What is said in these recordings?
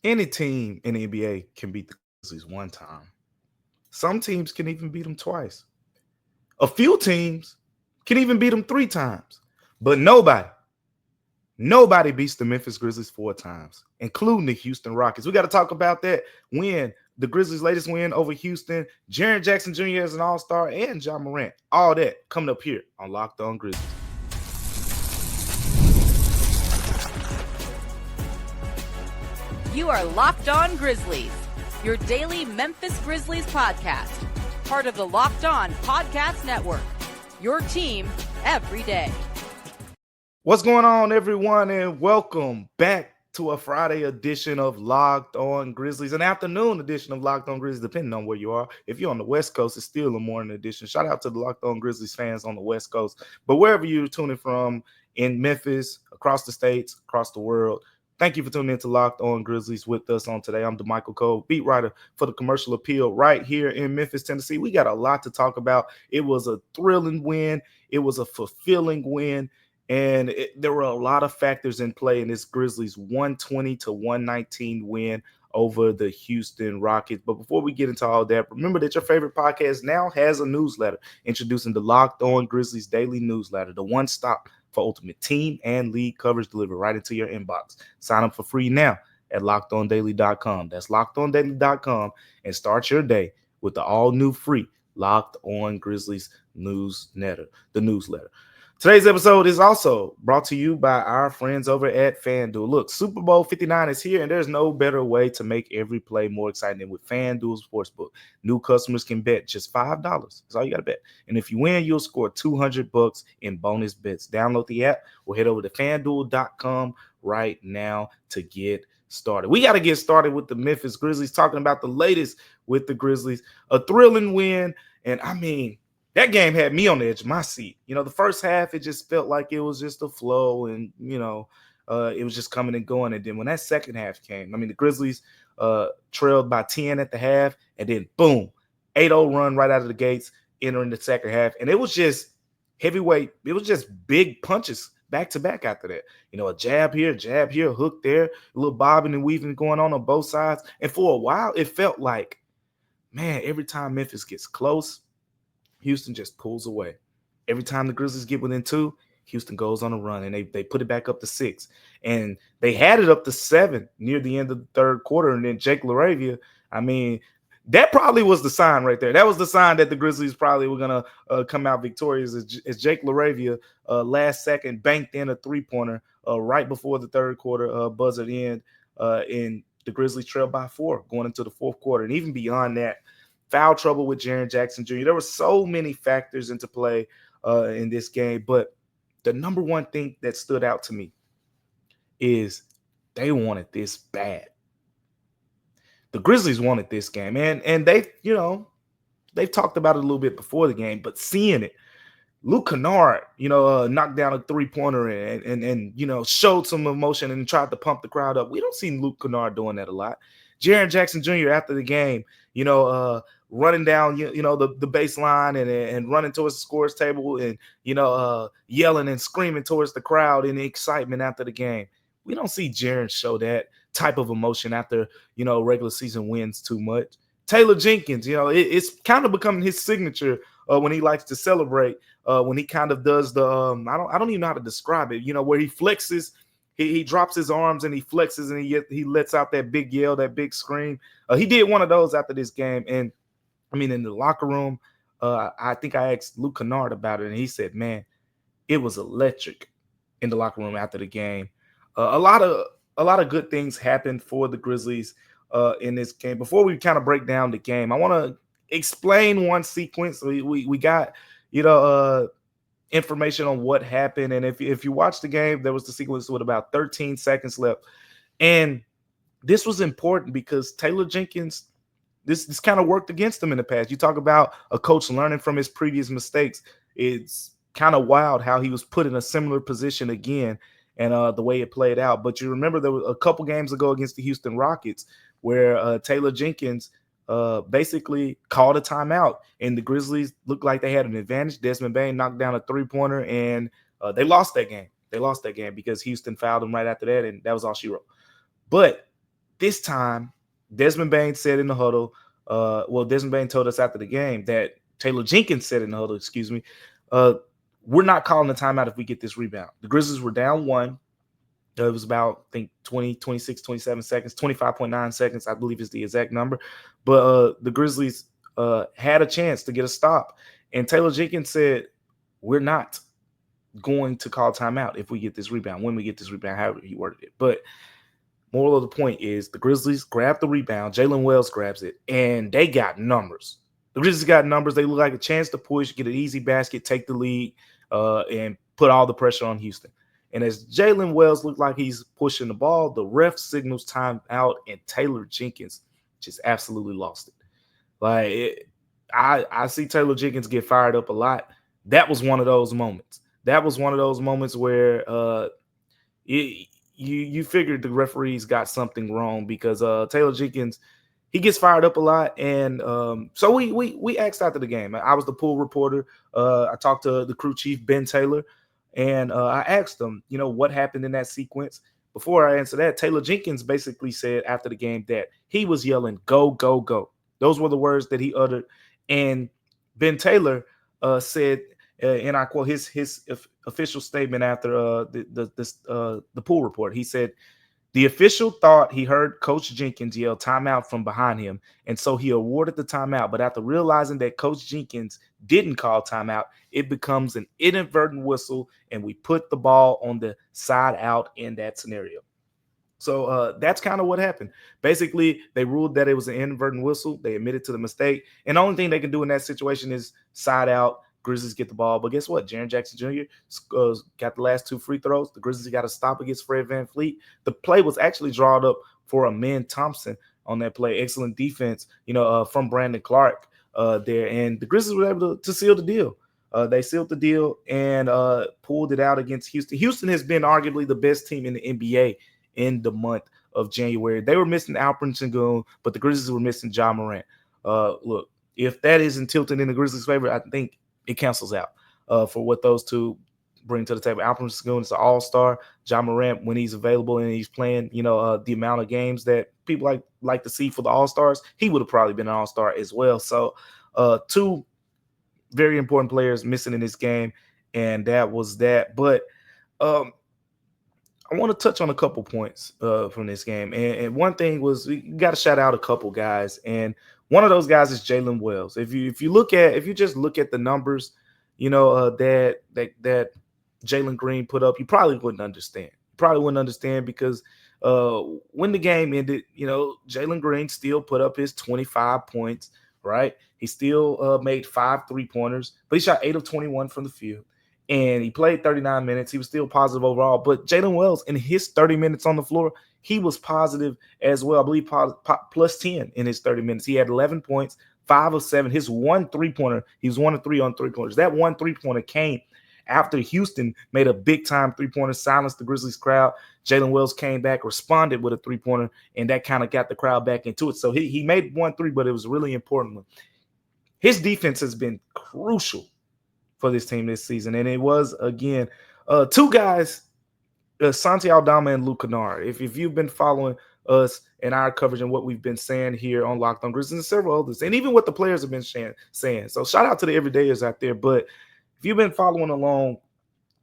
Any team in the NBA can beat the Grizzlies one time. Some teams can even beat them twice. A few teams can even beat them three times. But nobody beats the Memphis Grizzlies four times, including the Houston Rockets. We got to talk about that win, the Grizzlies' latest win over Houston. Jaren Jackson Jr. as an all-star and Ja Morant. All that coming up here on Locked On Grizzlies. You are Locked On Grizzlies, your daily Memphis Grizzlies podcast, part of the Locked On Podcast Network, your team every day. What's going on, everyone, and welcome back to a Friday edition of Locked On Grizzlies, an afternoon edition of Locked On Grizzlies, depending on where you are. If you're on the West Coast, it's still a morning edition. Shout out to the Locked On Grizzlies fans on the West Coast. But wherever you're tuning from in Memphis, across the states, across the world, thank you for tuning in to Locked On Grizzlies with us on today. I'm Damichael Cole, beat writer for the Commercial Appeal right here in Memphis, Tennessee. We got a lot to talk about. It was a thrilling win. It was a fulfilling win. And there were a lot of factors in play in this Grizzlies 120-119 win over the Houston Rockets. But before we get into all that, remember that your favorite podcast now has a newsletter introducing the Locked On Grizzlies Daily Newsletter, the one stop for ultimate team and league coverage delivered right into your inbox. Sign up for free now at lockedondaily.com. That's lockedondaily.com, and start your day with the all-new free Locked On Grizzlies newsletter, the newsletter. Today's episode is also brought to you by our friends over at FanDuel. Look, Super Bowl 59 is here, and there's no better way to make every play more exciting than with FanDuel Sportsbook. New customers can bet just $5. That's all you got to bet. And if you win, you'll score $200 in bonus bets. Download the app or head over to FanDuel.com right now to get started. We got to get started with the Memphis Grizzlies, talking about the latest with the Grizzlies. A thrilling win, and I mean, that game had me on the edge of my seat. You know, the first half, it just felt like it was just a flow and, it was just coming and going. And then when that second half came, I mean, the Grizzlies trailed by 10 at the half, and then boom, 8-0 run right out of the gates entering the second half. And it was just heavyweight. It was just big punches back to back after that. You know, a jab here, a hook there, a little bobbing and weaving going on both sides. And for a while, it felt like, man, every time Memphis gets close, Houston just pulls away. Every time the Grizzlies get within 2, Houston goes on a run, and they put it back up to 6. And they had it up to 7 near the end of the third quarter. And then Jake LaRavia, I mean, that probably was the sign right there. That was the sign that the Grizzlies probably were going to come out victorious, as Jake LaRavia last second banked in a three-pointer right before the third quarter buzzer end, and the Grizzlies trailed by 4 going into the fourth quarter. And even beyond that, foul trouble with Jaren Jackson Jr. There were so many factors into play in this game, but the number one thing that stood out to me is they wanted this bad. The Grizzlies wanted this game, and they've talked about it a little bit before the game, but seeing it, Luke Kennard, knocked down a three-pointer and showed some emotion and tried to pump the crowd up. We don't see Luke Kennard doing that a lot. Jaren Jackson Jr. after the game, running down, the baseline and running towards the scores table and, yelling and screaming towards the crowd in the excitement after the game. We don't see Jaren show that type of emotion after, regular season wins too much. Taylor Jenkins, it's kind of becoming his signature when he likes to celebrate, when he kind of does the, I don't even know how to describe it, where he flexes. He drops his arms and he flexes and he lets out that big yell, that big scream. He did one of those after this game. And, I mean, in the locker room, I think I asked Luke Kennard about it, and he said, man, it was electric in the locker room after the game. A lot of good things happened for the Grizzlies in this game. Before we kind of break down the game, I want to explain one sequence. We got, information on what happened. And if you watch the game, there was the sequence with about 13 seconds left. And this was important because Taylor Jenkins, this kind of worked against him in the past. You talk about a coach learning from his previous mistakes. It's kind of wild how he was put in a similar position again and the way it played out. But you remember there was a couple games ago against the Houston Rockets where Taylor Jenkins basically called a timeout, and the Grizzlies looked like they had an advantage. Desmond Bane knocked down a three-pointer, and they lost that game. They lost that game because Houston fouled them right after that, and that was all she wrote. But this time, Desmond Bain said in the huddle, Desmond Bain told us after the game that Taylor Jenkins said in the huddle, we're not calling a timeout if we get this rebound. The Grizzlies were down one. It was about, I think, 20, 26, 27 seconds, 25.9 seconds, I believe is the exact number. But the Grizzlies had a chance to get a stop. And Taylor Jenkins said, we're not going to call timeout if we get this rebound, when we get this rebound, however he worded it. But moral of the point is the Grizzlies grab the rebound. Jalen Wells grabs it, and they got numbers. The Grizzlies got numbers. They look like a chance to push, get an easy basket, take the lead, and put all the pressure on Houston. And as Jalen Wells looked like he's pushing the ball, the ref signals timeout, and Taylor Jenkins just absolutely lost it. I see Taylor Jenkins get fired up a lot. That was one of those moments. That was one of those moments where you figured the referees got something wrong, because Taylor Jenkins, he gets fired up a lot. And so we asked after the game. I was the pool reporter. I talked to the crew chief, Ben Taylor, and I asked him, what happened in that sequence. Before I answer that, Taylor Jenkins basically said after the game that he was yelling, "Go, go, go." Those were the words that he uttered. And Ben Taylor said, and I quote his official statement after the pool report. He said, "The official thought he heard Coach Jenkins yell timeout from behind him, and so he awarded the timeout. But after realizing that Coach Jenkins didn't call timeout, it becomes an inadvertent whistle, and we put the ball on the side out in that scenario." So that's kind of what happened. Basically, they ruled that it was an inadvertent whistle. They admitted to the mistake. And the only thing they can do in that situation is side out. Grizzlies get the ball. But guess what? Jaren Jackson Jr. Got the last two free throws. The Grizzlies got a stop against Fred VanVleet. The play was actually drawn up for Amen Thompson on that play. Excellent defense, from Brandon Clark there. And the Grizzlies were able to seal the deal. They sealed the deal and pulled it out against Houston. Houston has been arguably the best team in the NBA in the month of January. They were missing Alperen Sengun, but the Grizzlies were missing Ja Morant. Look, if that isn't tilted in the Grizzlies' favor, I think it cancels out for what those two bring to the table. Alperen Sengun is an all-star. Ja Morant, when he's available and he's playing, the amount of games that people like to see for the all-stars, he would have probably been an all-star as well. So two very important players missing in this game, and that was that. But I want to touch on a couple points from this game. And one thing was, we got to shout out a couple guys. And one of those guys is Jalen Wells. If you just look at the numbers, that Jalen Green put up, you probably wouldn't understand. Because when the game ended, Jalen Green still put up his 25 points, right? He still made 5 3-pointers, but he shot 8 of 21 from the field. And he played 39 minutes. He was still positive overall. But Jalen Wells, in his 30 minutes on the floor, he was positive as well. I believe plus 10 in his 30 minutes. He had 11 points, 5 of 7. His 1 3-pointer, he was 1 of 3 on 3-pointers. That 1 3-pointer came after Houston made a big-time 3-pointer, silenced the Grizzlies crowd. Jalen Wells came back, responded with a 3-pointer, and that kind of got the crowd back into it. So he made 1 3, but it was a really important one. His defense has been crucial for this team this season. And it was, again, two guys, Santi Aldama and Luke Kennard. If you've been following us and our coverage and what we've been saying here on Locked On Grizzlies and several others, and even what the players have been saying. So shout out to the everydayers out there. But if you've been following along,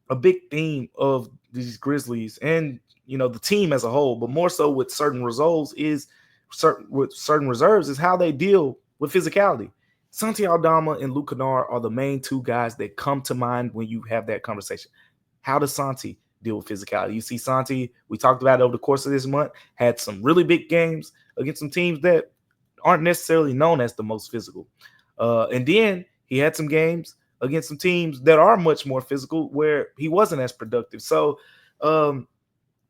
a big theme of these Grizzlies and, the team as a whole, but more so with certain reserves is how they deal with physicality. Santi Aldama and Luke Kennard are the main two guys that come to mind when you have that conversation. How does Santi deal with physicality? You see Santi, we talked about it over the course of this month, had some really big games against some teams that aren't necessarily known as the most physical. And then he had some games against some teams that are much more physical where he wasn't as productive. So,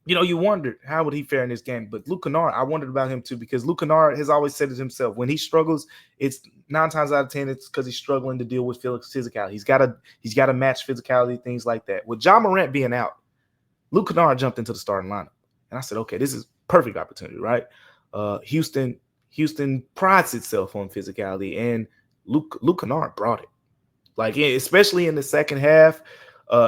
you wondered how would he fare in this game. But Luke Kennard, I wondered about him too, because Luke Kennard has always said it himself. When he struggles, it's 9 times out of 10, it's because he's struggling to deal with physicality. He's got to match physicality, things like that. With Ja Morant being out, Luke Kennard jumped into the starting lineup. And I said, okay, this is perfect opportunity, right? Houston prides itself on physicality, and Luke Kennard brought it. Especially in the second half,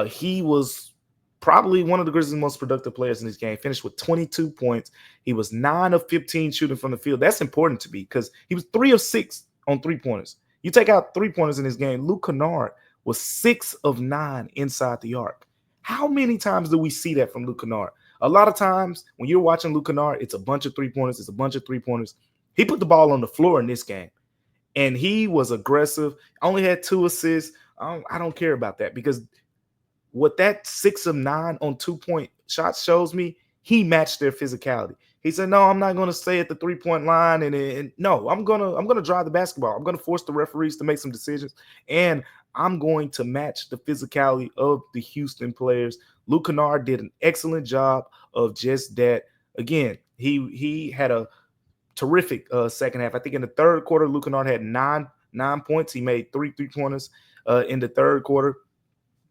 he was probably one of the Grizzlies' most productive players in this game. Finished with 22 points. He was 9 of 15 shooting from the field. That's important to me because he was 3 of 6 on three-pointers. You take out three-pointers in this game, Luke Kennard was 6 of 9 inside the arc. How many times do we see that from Luke Kennard? A lot of times when you're watching Luke Kennard, it's a bunch of three-pointers. It's a bunch of three-pointers. He put the ball on the floor in this game, and he was aggressive. Only had 2 assists. I don't care about that because what that 6 of 9 on 2-point shots shows me, he matched their physicality. He said, "No, I'm not going to stay at the 3-point line, and no, I'm gonna drive the basketball. I'm going to force the referees to make some decisions, and I'm going to match the physicality of the Houston players." Luke Kennard did an excellent job of just that. Again, he had a terrific second half. I think in the third quarter, Luke Kennard had nine points. He made 3 3-pointers in the third quarter.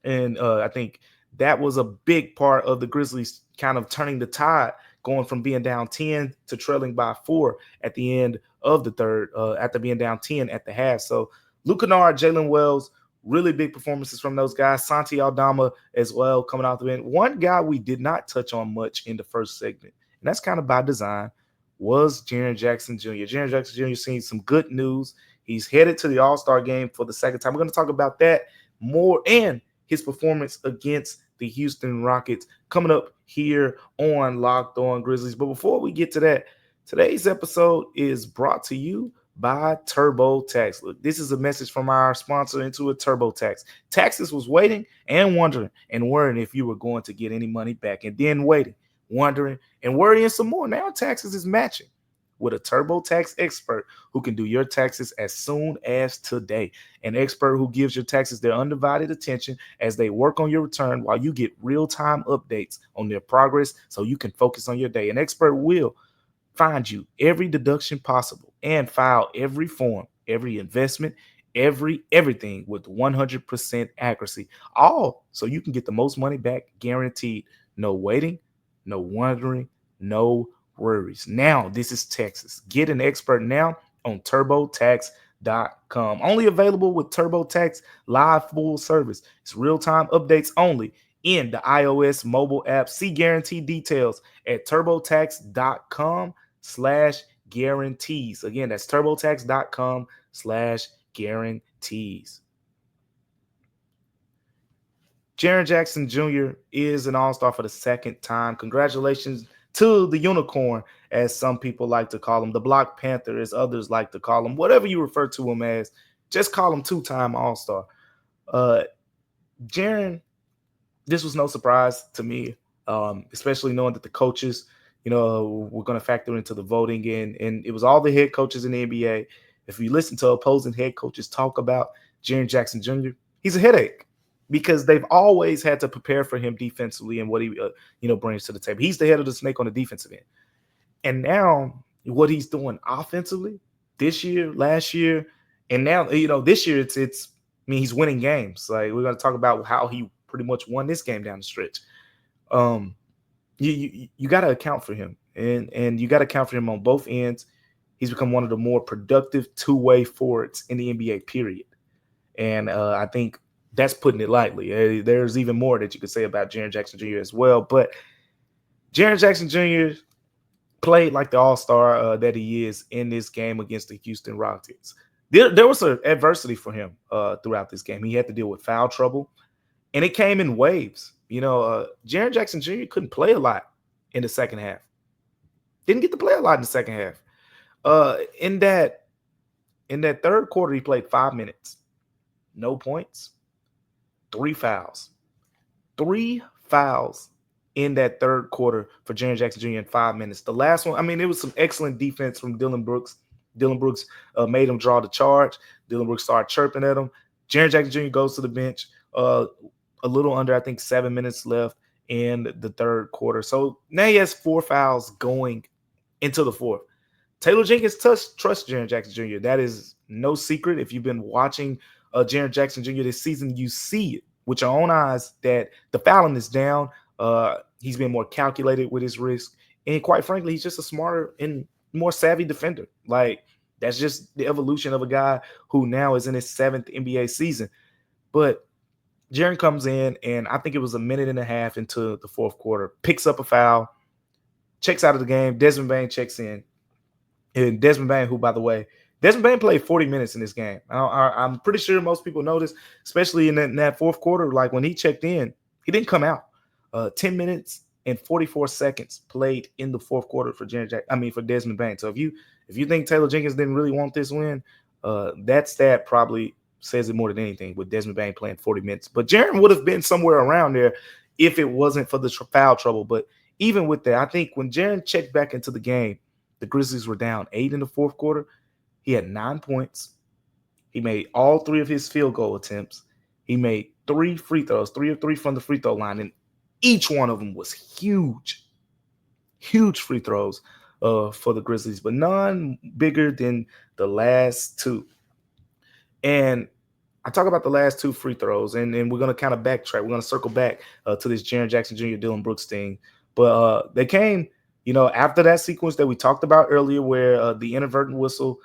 And I think that was a big part of the Grizzlies kind of turning the tide, going from being down 10 to trailing by 4 at the end of the third, after being down 10 at the half. So Luke Kennard, Jalen Wells, really big performances from those guys. Santi Aldama as well coming out the bench. One guy we did not touch on much in the first segment, and that's kind of by design, was Jaren Jackson Jr. Jaren Jackson Jr. seen some good news. He's headed to the All-Star game for the second time. We're going to talk about that more and his performance against the Houston Rockets coming up here on Locked On Grizzlies. But before we get to that, today's episode is brought to you by TurboTax. Look, this is a message from our sponsor, Intuit TurboTax. Taxes was waiting and wondering and worrying if you were going to get any money back, and then waiting, wondering, and worrying some more. Now Taxes is matching with a TurboTax expert who can do your taxes as soon as today. An expert who gives your taxes their undivided attention as they work on your return while you get real-time updates on their progress so you can focus on your day. An expert will find you every deduction possible and file every form, every investment, everything with 100% accuracy. All so you can get the most money back guaranteed. No waiting, no wondering, no worries. Now, this is Texas. Get an expert now on TurboTax.com. Only available with TurboTax Live Full Service. It's real-time updates only in the iOS mobile app. See guarantee details at TurboTax.com/guarantees. Again, that's TurboTax.com/guarantees. Jaren Jackson Jr. is an all-star for the second time. Congratulations to the unicorn, as some people like to call him, the Black Panther, as others like to call him, whatever you refer to him as, just call him two-time all-star. Jaren, this was no surprise to me, especially knowing that the coaches, were going to factor into the voting, and it was all the head coaches in the NBA. If you listen to opposing head coaches talk about Jaren Jackson Jr., he's a headache, because they've always had to prepare for him defensively and what he brings to the table. He's the head of the snake on the defensive end. And now what he's doing offensively this year, last year, and now, this year he's winning games. Like, we're going to talk about how he pretty much won this game down the stretch. You got to account for him, and you got to account for him on both ends. He's become one of the more productive two-way forwards in the NBA, period. And I think that's putting it lightly. There's even more that you could say about Jaren Jackson Jr. as well. But Jaren Jackson Jr. played like the all-star that he is in this game against the Houston Rockets. There was some adversity for him throughout this game. He had to deal with foul trouble, and it came in waves. Jaren Jackson Jr. couldn't play a lot in the second half. Didn't get to play a lot in the second half. In that third quarter, he played 5 minutes. No points. 3 fouls. 3 fouls in that third quarter for Jaren Jackson Jr. in 5 minutes. The last one, it was some excellent defense from Dillon Brooks. Dillon Brooks made him draw the charge. Dillon Brooks started chirping at him. Jaren Jackson Jr. goes to the bench. A little under, I think, 7 minutes left in the third quarter. So now he has 4 fouls going into the fourth. Taylor Jenkins trusts Jaren Jackson Jr. That is no secret. If you've been watching Jaren Jackson Jr. this season, you see it with your own eyes that the fouling is down. He's been more calculated with his risk. And quite frankly, he's just a smarter and more savvy defender. Like, that's just the evolution of a guy who now is in his 7th NBA season. But Jaren comes in, and I think it was a minute and a half into the fourth quarter, picks up a foul, checks out of the game. Desmond Bane checks in. And Desmond Bane, who, by the way, Desmond Bane played 40 minutes in this game. I'm pretty sure most people know this, especially in that fourth quarter. Like when he checked in, he didn't come out. 10 minutes and 44 seconds played in the fourth quarter for for Desmond Bane. So if you think Taylor Jenkins didn't really want this win, that stat probably says it more than anything with Desmond Bane playing 40 minutes. But Jaren would have been somewhere around there if it wasn't for the foul trouble. But even with that, I think when Jaren checked back into the game, the Grizzlies were down 8 in the fourth quarter. He had 9 points. He made all 3 of his field goal attempts. He made 3 free throws, 3 of 3 from the free throw line, and each one of them was huge free throws for the Grizzlies, but none bigger than the last 2. And I talk about the last 2 free throws, and we're going to kind of backtrack. We're going to circle back to this Jaren Jackson Jr., Dillon Brooks thing. But they came, after that sequence that we talked about earlier where the inadvertent whistle,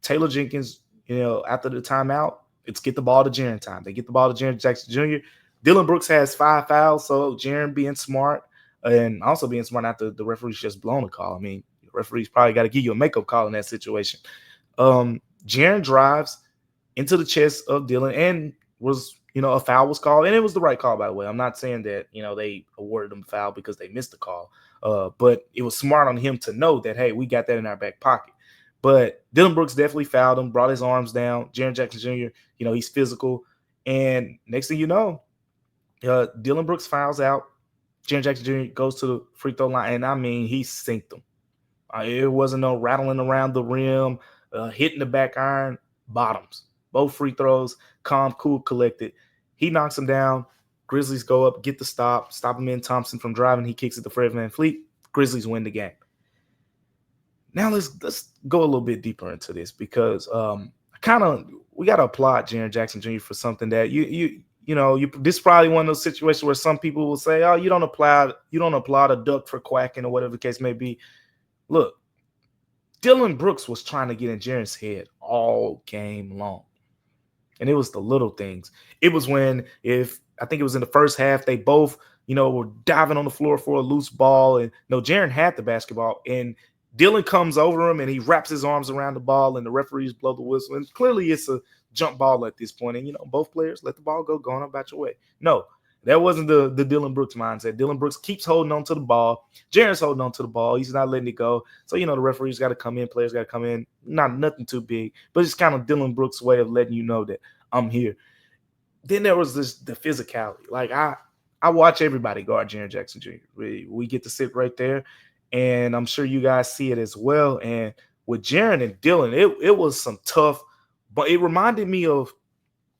Taylor Jenkins, after the timeout, it's get the ball to Jaren time. They get the ball to Jaren Jackson Jr. Dillon Brooks has 5 fouls, so Jaren being smart and also being smart after the referee's just blown a call. I mean, the referee's probably got to give you a makeup call in that situation. Jaren drives into the chest of Dillon and was, a foul was called, and it was the right call, by the way. I'm not saying that, they awarded him foul because they missed the call, but it was smart on him to know that, hey, we got that in our back pocket. But Dillon Brooks definitely fouled him, brought his arms down. Jaren Jackson Jr., he's physical. And next thing you know, Dillon Brooks fouls out. Jaren Jackson Jr. goes to the free throw line, and I mean, he sinked them. It wasn't no rattling around the rim, hitting the back iron, bottoms. Both free throws, calm, cool, collected. He knocks him down. Grizzlies go up, get the stop him in Thompson from driving. He kicks it to Fred VanVleet. Grizzlies win the game. Now let's go a little bit deeper into this because we got to applaud Jaren Jackson Jr. for something that this is probably one of those situations where some people will say, oh, you don't applaud a duck for quacking or whatever the case may be. Look, Dillon Brooks was trying to get in Jaren's head all game long. And it was the little things. It was when, I think it was in the first half, they both, were diving on the floor for a loose ball. And Jaren had the basketball, and Dillon comes over him and he wraps his arms around the ball, and the referees blow the whistle. And clearly it's a jump ball at this point. And, both players let the ball go on about your way. No, that wasn't the Dillon Brooks mindset. Dillon Brooks keeps holding on to the ball. Jaren's holding on to the ball. He's not letting it go. So, the referees got to come in. Players got to come in. Nothing too big. But it's kind of Dillon Brooks' way of letting you know that I'm here. Then there was the physicality. Like, I watch everybody guard Jaren Jackson Jr. We get to sit right there, and I'm sure you guys see it as well. And with Jaren and Dillon, it was some tough, but it reminded me of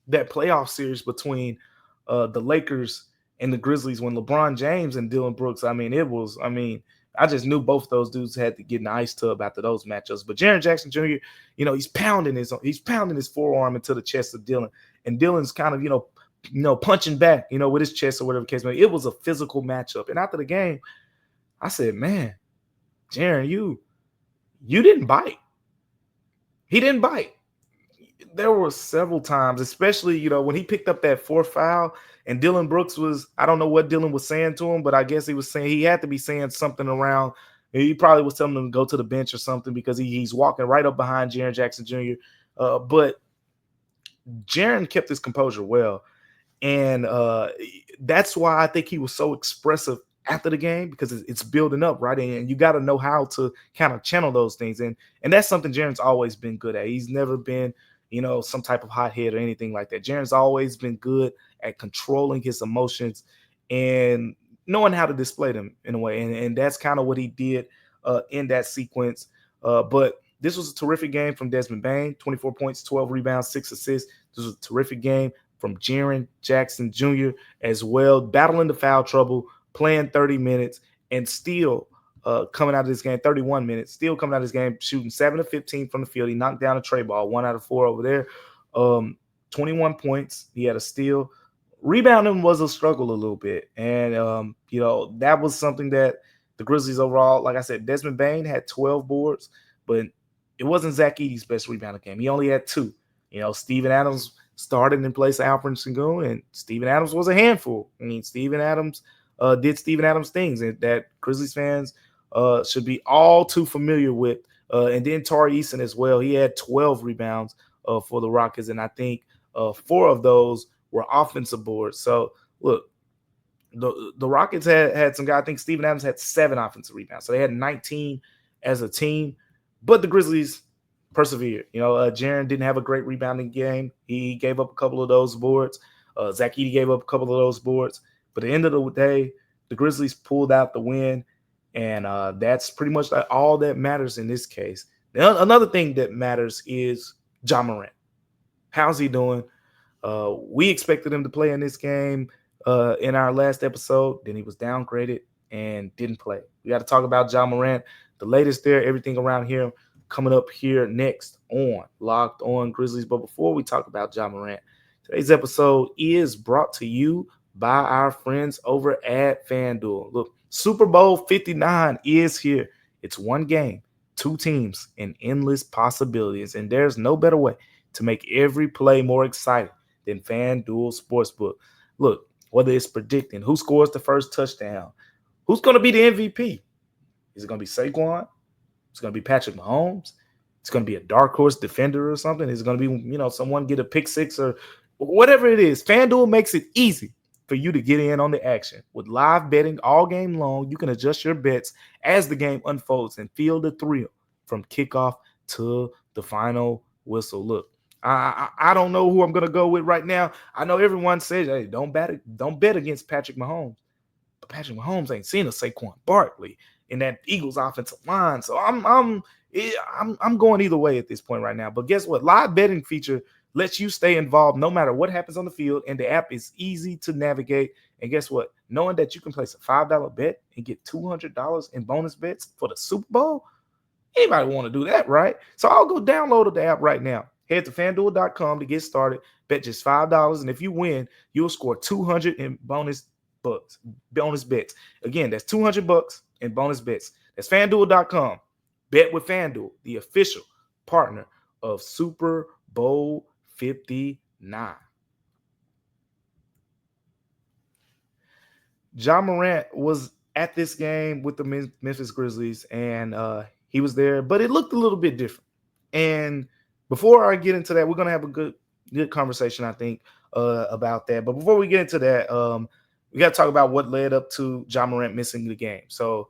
that playoff series between the Lakers and the Grizzlies when LeBron James and Dillon Brooks, I just knew both those dudes had to get in the ice tub after those matchups. But Jaren Jackson Jr., he's pounding his forearm into the chest of Dillon, and Dillon's kind of, punching back, with his chest or whatever the case may be. It was a physical matchup. And after the game, I said, man, Jaren, you didn't bite. He didn't bite. There were several times, especially, when he picked up that 4th foul and Dillon Brooks I don't know what Dillon was saying to him, but I guess he had to be saying something around. He probably was telling him to go to the bench or something because he's walking right up behind Jaren Jackson Jr. But Jaren kept his composure well. And that's why I think he was so expressive after the game, because it's building up, right? And you got to know how to kind of channel those things. And that's something Jaren's always been good at. He's never been, some type of hothead or anything like that. Jaren's always been good at controlling his emotions and knowing how to display them in a way. And that's kind of what he did in that sequence. But this was a terrific game from Desmond Bane, 24 points, 12 rebounds, 6 assists. This was a terrific game from Jaren Jackson Jr. as well, battling the foul trouble, playing 30 minutes, and still coming out of this game, 31 minutes, still coming out of this game, shooting 7 of 15 from the field. He knocked down a tray ball, 1 out of 4 over there. 21 points. He had a steal. Rebounding was a struggle a little bit. And, that was something that the Grizzlies overall, like I said, Desmond Bane had 12 boards, but it wasn't Zach Edey's best rebounding game. He only had 2. Steven Adams started in place of Alfred Sengun, and Steven Adams was a handful. I mean, Steven Adams did Steven Adams things that Grizzlies fans should be all too familiar with. And then Tari Eason as well. He had 12 rebounds for the Rockets, and I think 4 of those were offensive boards. So, look, the Rockets had some guy. I think Steven Adams had 7 offensive rebounds. So they had 19 as a team. But the Grizzlies persevered. Jaren didn't have a great rebounding game. He gave up a couple of those boards. Zach Edey gave up a couple of those boards. But at the end of the day, the Grizzlies pulled out the win. And that's pretty much all that matters in this case. Another thing that matters is Ja Morant. How's he doing? We expected him to play in this game in our last episode. Then he was downgraded and didn't play. We got to talk about Ja Morant, the latest there, everything around here coming up here next on Locked On Grizzlies. But before we talk about Ja Morant, today's episode is brought to you by our friends over at FanDuel. Look, Super Bowl 59 is here. It's one game, 2 teams, and endless possibilities. And there's no better way to make every play more exciting than FanDuel Sportsbook. Look, whether it's predicting who scores the first touchdown, who's going to be the MVP? Is it going to be Saquon? Is it going to be Patrick Mahomes? It's going to be a dark horse defender or something? Is it going to be, someone get a pick six or whatever it is? FanDuel makes it easy for you to get in on the action. With live betting all game long, you can adjust your bets as the game unfolds and feel the thrill from kickoff to the final whistle. Look, I don't know who I'm going to go with right now. I know everyone says, hey, don't bet against Patrick Mahomes. But Patrick Mahomes ain't seen a Saquon Barkley in that Eagles offensive line. So I'm going either way at this point right now. But guess what? Live betting feature lets you stay involved no matter what happens on the field, and the app is easy to navigate. And guess what? Knowing that you can place a $5 bet and get $200 in bonus bets for the Super Bowl, anybody want to do that, right? So I'll go download the app right now. Head to FanDuel.com to get started. Bet just $5, and if you win, you'll score $200 in bonus bets. Again, that's $200 in bonus bets. That's FanDuel.com. Bet with FanDuel, the official partner of Super Bowl 59. Ja Morant was at this game with the Memphis Grizzlies, and he was there, but it looked a little bit different. And before I get into that, we're going to have a good conversation, I think, about that. But before we get into that, we got to talk about what led up to Ja Morant missing the game. So,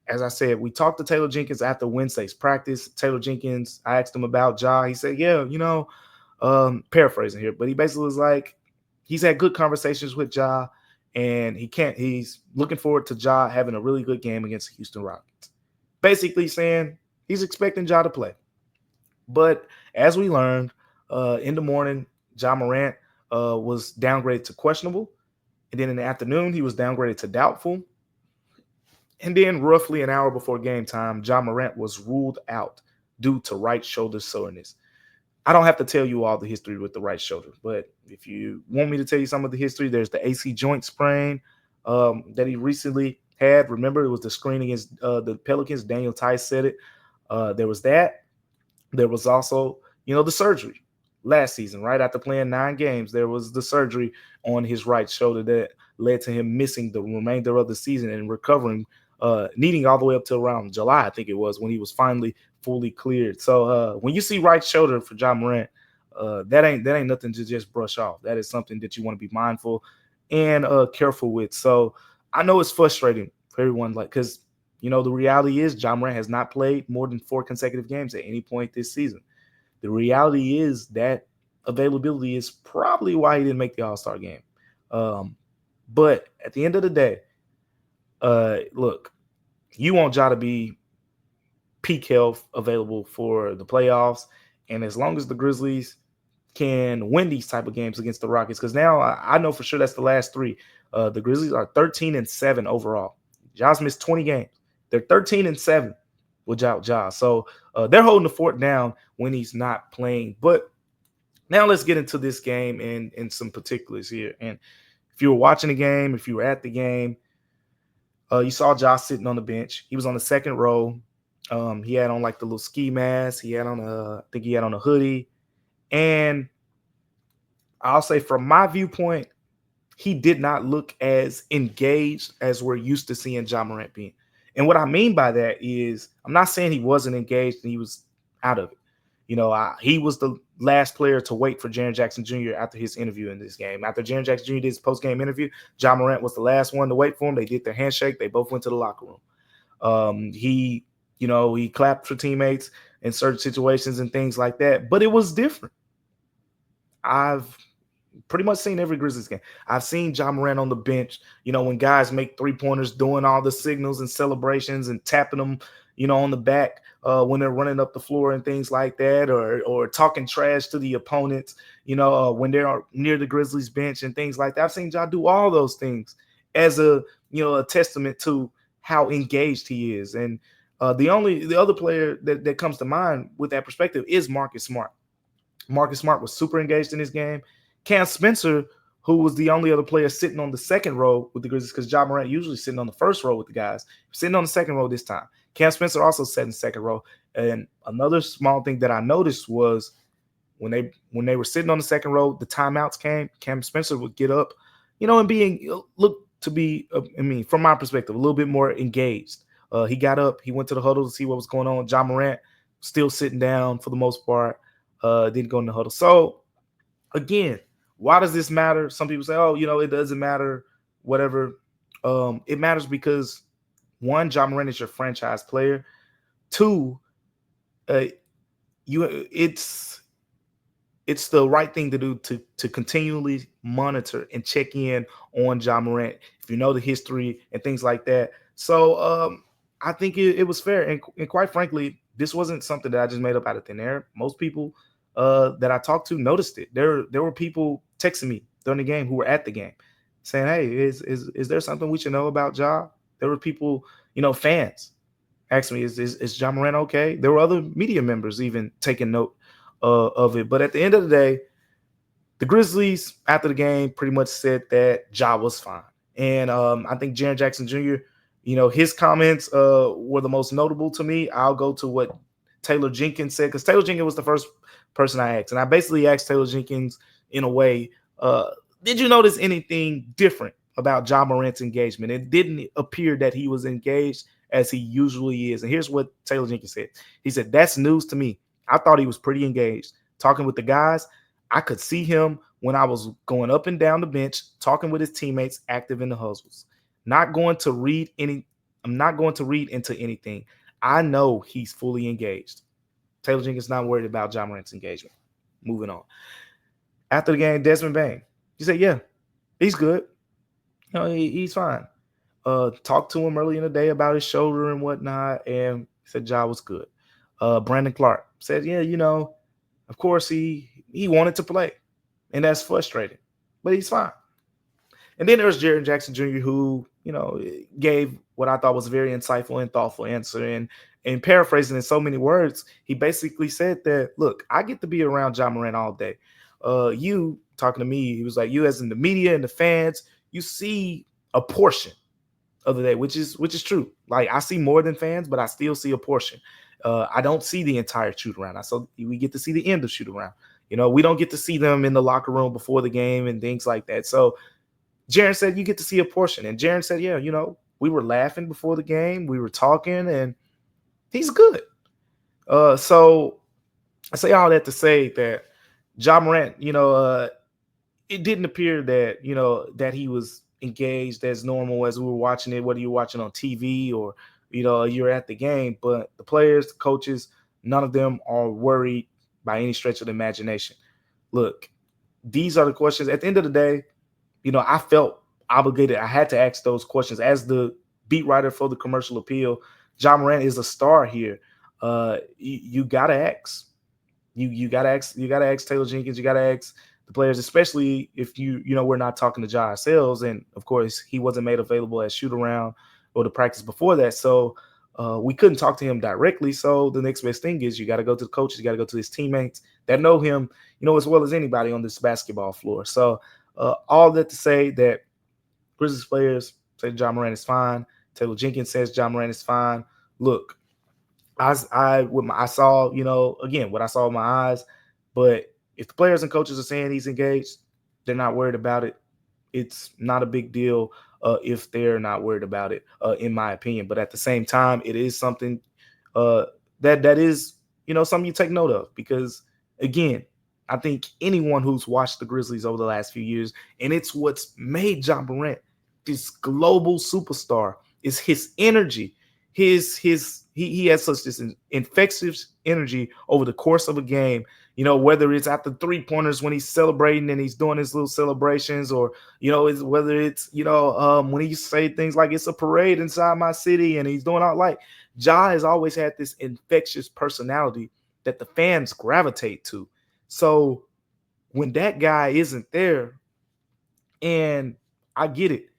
as I said, we talked to Taylor Jenkins after Wednesday's practice. Taylor Jenkins, I asked him about Ja. He said, yeah, paraphrasing here, but he basically was like, he's had good conversations with Ja, and he's looking forward to Ja having a really good game against the Houston Rockets. Basically saying he's expecting Ja to play. But as we learned in the morning, Ja Morant was downgraded to questionable. And then in the afternoon, he was downgraded to doubtful. And then roughly an hour before game time, Ja Morant was ruled out due to right shoulder soreness. I don't have to tell you all the history with the right shoulder, but if you want me to tell you some of the history, there's the AC joint sprain that he recently had. Remember, it was the screen against the Pelicans. Daniel Tice said it. There was that. There was also, the surgery last season, right after playing 9 games. There was the surgery on his right shoulder that led to him missing the remainder of the season and recovering, needing all the way up to around July, I think it was, when he was finally fully cleared. So when you see right shoulder for Ja Morant, that ain't nothing to just brush off. That is something that you want to be mindful and careful with. So I know it's frustrating for everyone, because the reality is Ja Morant has not played more than 4 consecutive games at any point this season. The reality is that availability is probably why he didn't make the All-Star game. But at the end of the day, look, you want Ja to be peak health available for the playoffs. And as long as the Grizzlies can win these type of games against the Rockets, because now I know for sure that's the last 3. The Grizzlies are 13-7 overall. Ja's missed 20 games. They're 13-7 without Ja. So they're holding the fort down when he's not playing. But now let's get into this game and some particulars here. And if you were watching the game, if you were at the game, you saw Ja sitting on the bench. He was on the second row. He had on like the little ski mask. He had on I think he had on a hoodie. And I'll say from my viewpoint, he did not look as engaged as we're used to seeing Ja Morant being. And what I mean by that is, I'm not saying he wasn't engaged and he was out of it. He was the last player to wait for Jaren Jackson Jr. after his interview in this game. After Jaren Jackson Jr. did his post-game interview, Ja Morant was the last one to wait for him. They did their handshake. They both went to the locker room. He clapped for teammates in certain situations and things like that. But it was different. I've pretty much seen every Grizzlies game. I've seen Ja Morant on the bench, when guys make three-pointers, doing all the signals and celebrations and tapping them, on the back when they're running up the floor and things like that, or talking trash to the opponents, when they're near the Grizzlies bench and things like that. I've seen Ja do all those things as a testament to how engaged he is. And the other player that comes to mind with that perspective is Marcus Smart. Marcus Smart was super engaged in his game. Cam Spencer, who was the only other player sitting on the second row with the Grizzlies, because Ja Morant usually sitting on the first row with the guys, sitting on the second row this time. Cam Spencer also sat in the second row. And another small thing that I noticed was when they were sitting on the second row, the timeouts came. Cam Spencer would get up, and look to be, from my perspective, a little bit more engaged. He got up, he went to the huddle to see what was going on. Ja Morant still sitting down for the most part. Didn't go in the huddle. So again, why does this matter? Some people say, oh, it doesn't matter, whatever. It matters because, one, Ja Morant is your franchise player. Two, it's the right thing to do to continually monitor and check in on Ja Morant if you know the history and things like that. So I think it was fair. And quite frankly, this wasn't something that I just made up out of thin air. Most people that I talked to noticed it. There were people texting me during the game who were at the game saying, hey, is there something we should know about Ja? There were people, fans asking me, is Ja Morant okay? There were other media members even taking note of it. But at the end of the day, the Grizzlies, after the game, pretty much said that Ja was fine. And I think Jaren Jackson Jr., his comments were the most notable to me. I'll go to what Taylor Jenkins said, because Taylor Jenkins was the first person I asked. And I basically asked Taylor Jenkins in a way, did you notice anything different about Ja Morant's engagement? It didn't appear that he was engaged as he usually is. And here's what Taylor Jenkins said. He said, that's news to me. I thought he was pretty engaged. Talking with the guys, I could see him when I was going up and down the bench, talking with his teammates, active in the hustles. I'm not going to read into anything. I know he's fully engaged. Taylor Jenkins not worried about Ja Morant's engagement. Moving on. After the game, Desmond Bane, he said, yeah, he's good. He's fine. Talked to him early in the day about his shoulder and whatnot, and said Ja was good. Brandon Clark said, yeah, of course he wanted to play, and that's frustrating, but he's fine. And then there's Jaren Jackson Jr., who, gave what I thought was a very insightful and thoughtful answer. And paraphrasing in so many words, he basically said that, look, I get to be around Ja Morant all day. You talking to me, he was like, you as in the media and the fans, you see a portion of the day, which is true. Like, I see more than fans, but I still see a portion. I don't see the entire shoot around. We get to see the end of shoot around. We don't get to see them in the locker room before the game and things like that. So Jaren said, you get to see a portion. And Jaren said, yeah, we were laughing before the game. We were talking, and he's good. So I say all that to say that Ja Morant, it didn't appear that, that he was engaged as normal as we were watching it, whether you're watching on TV or, you're at the game. But the players, the coaches, none of them are worried by any stretch of the imagination. Look, these are the questions. At the end of the day, I felt obligated. I had to ask those questions. As the beat writer for the Commercial Appeal, Ja Morant is a star here. You gotta ask. You gotta ask Taylor Jenkins. You gotta ask the players, especially if we're not talking to Ja ourselves. And of course, he wasn't made available at shoot around or the practice before that. So we couldn't talk to him directly. So the next best thing is you got to go to the coaches. You got to go to his teammates that know him, as well as anybody on this basketball floor. So all that to say that Grizzlies players say Ja Morant is fine. Taylor Jenkins says Ja Morant is fine. Look, I saw, again, what I saw with my eyes. But if the players and coaches are saying he's engaged, they're not worried about it. It's not a big deal if they're not worried about it, in my opinion. But at the same time, it is something uh, that is, something you take note of, because again, I think anyone who's watched the Grizzlies over the last few years, and it's what's made Ja Morant this global superstar, is his energy. He has such this infectious energy over the course of a game. Whether it's at the 3-pointers when he's celebrating and he's doing his little celebrations, or whether it's when he say things like it's a parade inside my city and he's doing all, like, Ja has always had this infectious personality that the fans gravitate to. So when that guy isn't there, and I get it,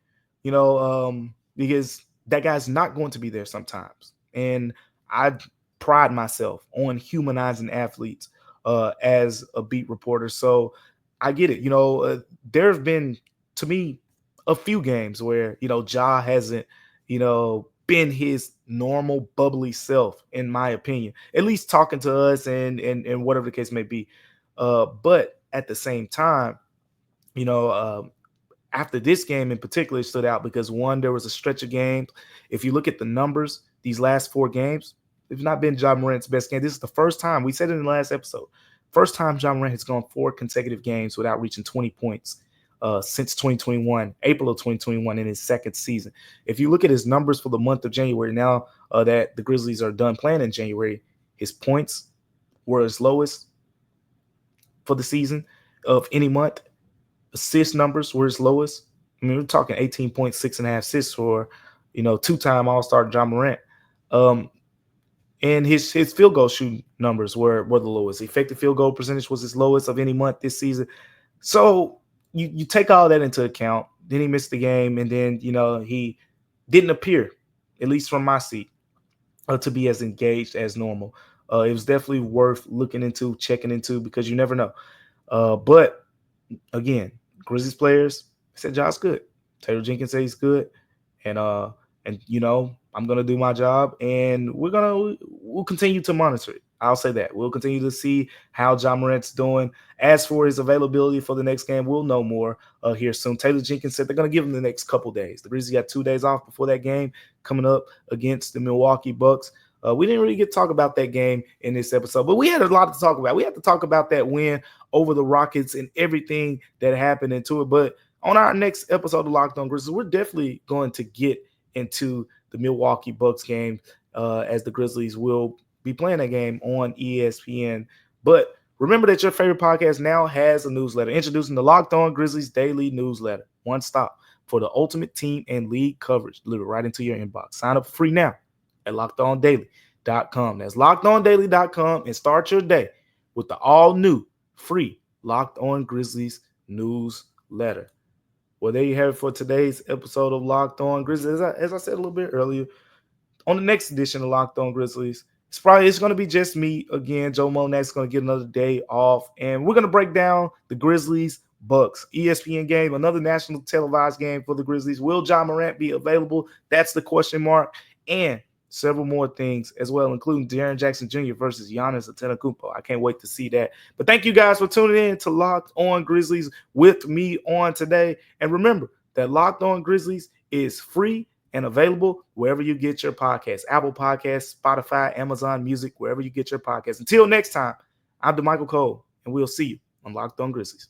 because that guy's not going to be there sometimes. And I pride myself on humanizing athletes as a beat reporter. So I get it. There have been, to me, a few games where, Ja hasn't, been his normal bubbly self, in my opinion, at least talking to us and whatever the case may be. But at the same time, you know, after this game in particular, it stood out because, one, there was a stretch of games. If you look at the numbers, these last 4 games, it's not been Ja Morant's best game. This is the first time, we said it in the last episode, first time Ja Morant has gone 4 consecutive games without reaching 20 points since 2021, April of 2021, in his second season. If you look at his numbers for the month of January, now that the Grizzlies are done playing in January, his points were his lowest for the season of any month. Assist numbers were his lowest. I mean, we're talking 18.6.5 assists for, 2-time All-Star Ja Morant. And his field goal shooting numbers were the lowest. Effective field goal percentage was his lowest of any month this season. So you take all that into account. Then he missed the game, and then, he didn't appear, at least from my seat, to be as engaged as normal. It was definitely worth looking into, checking into, because you never know. But again, Grizzlies players said Ja's good. Taylor Jenkins said he's good, and I'm gonna do my job, and we'll continue to monitor it. I'll say that we'll continue to see how Ja Morant's doing. As for his availability for the next game, we'll know more here soon. Taylor Jenkins said they're gonna give him the next couple days. The Grizzlies got 2 days off before that game coming up against the Milwaukee Bucks. We didn't really get to talk about that game in this episode, but we had a lot to talk about. We had to talk about that win over the Rockets and everything that happened into it. But on our next episode of Locked On Grizzlies, we're definitely going to get into the Milwaukee Bucks game, as the Grizzlies will be playing that game on ESPN. But remember that your favorite podcast now has a newsletter. Introducing the Locked On Grizzlies Daily Newsletter. One stop for the ultimate team and league coverage delivered right into your inbox. Sign up free now at LockedOnDaily.com. That's LockedOnDaily.com, and start your day with the all-new free Locked On Grizzlies newsletter. Well, there you have it for today's episode of Locked On Grizzlies. As I said a little bit earlier, on the next edition of Locked On Grizzlies, it's going to be just me again. Joe Monak's going to get another day off, and we're going to break down the Grizzlies Bucks ESPN game, another national televised game for the Grizzlies. Will Ja Morant be available? That's the question mark. And several more things as well, including Jaren Jackson Jr. versus Giannis Antetokounmpo. I can't wait to see that. But thank you guys for tuning in to Locked On Grizzlies with me on today. And remember that Locked On Grizzlies is free and available wherever you get your podcasts. Apple Podcasts, Spotify, Amazon Music, wherever you get your podcasts. Until next time, I'm Damichael Cole, and we'll see you on Locked On Grizzlies.